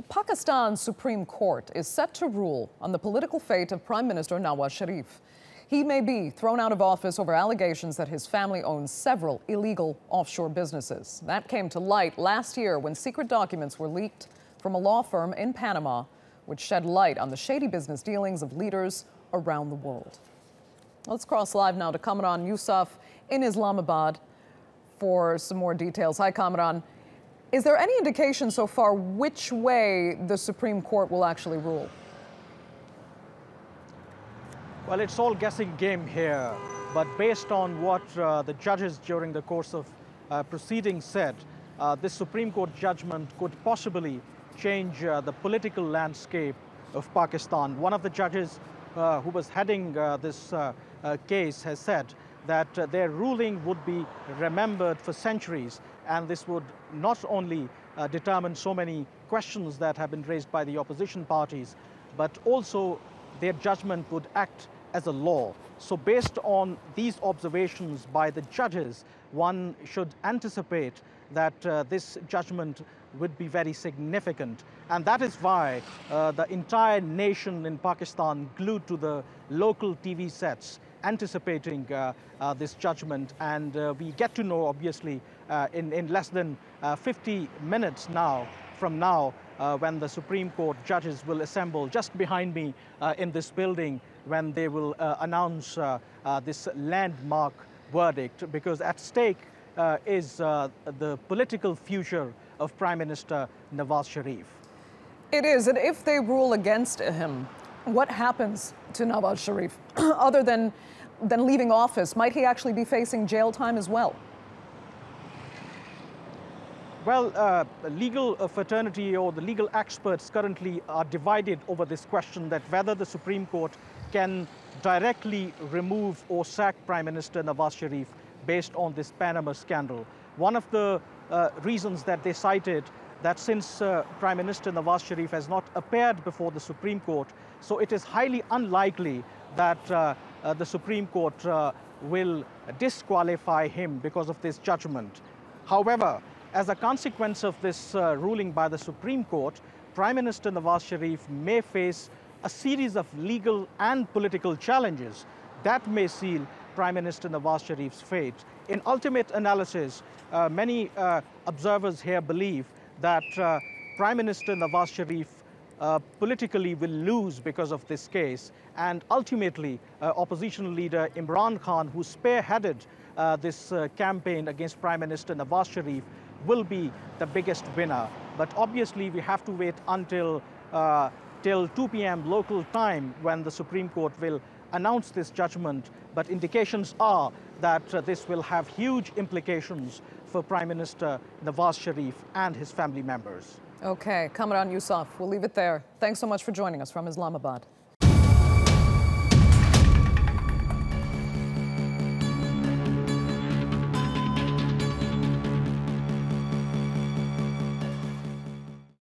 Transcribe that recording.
Pakistan's Supreme Court is set to rule on the political fate of Prime Minister Nawaz Sharif. He may be thrown out of office over allegations that his family owns several illegal offshore businesses. That came to light last year when secret documents were leaked from a law firm in Panama, which shed light on the shady business dealings of leaders around the world. Let's cross live now to Kamran Yousaf in Islamabad for some more details. Hi, Kamran. Is there any indication so far which way the Supreme Court will actually rule? Well, it's all guessing game here, but based on what the judges during the course of proceedings said, this Supreme Court judgment could possibly change the political landscape of Pakistan. One of the judges who was heading this case has said that their ruling would be remembered for centuries, and this would not only determine so many questions that have been raised by the opposition parties, but also their judgment would act as a law. So based on these observations by the judges, one should anticipate that this judgment would be very significant. And that is why the entire nation in Pakistan glued to the local TV sets, anticipating this judgment. And we get to know, obviously, in less than 50 minutes from now, when the Supreme Court judges will assemble just behind me in this building, when they will announce this landmark verdict, because at stake is the political future of Prime Minister Nawaz Sharif. It is, and if they rule against him, what happens to Nawaz Sharif other than leaving office? Might he actually be facing jail time as well? Well, the legal fraternity or the legal experts currently are divided over this question, that whether the Supreme Court can directly remove or sack Prime Minister Nawaz Sharif based on this Panama scandal. One of the reasons that they cited, that since Prime Minister Nawaz Sharif has not appeared before the Supreme Court, so it is highly unlikely that the Supreme Court will disqualify him because of this judgment. However, as a consequence of this ruling by the Supreme Court, Prime Minister Nawaz Sharif may face a series of legal and political challenges that may seal Prime Minister Nawaz Sharif's fate. In ultimate analysis, many observers here believe that Prime Minister Nawaz Sharif politically will lose because of this case, and ultimately opposition leader Imran Khan, who spearheaded this campaign against Prime Minister Nawaz Sharif, will be the biggest winner. But obviously we have to wait until till 2 p.m. local time when the Supreme Court will announce this judgment. But indications are that this will have huge implications for Prime Minister Nawaz Sharif and his family members. Okay, Kamran Yousaf, we'll leave it there. Thanks so much for joining us from Islamabad.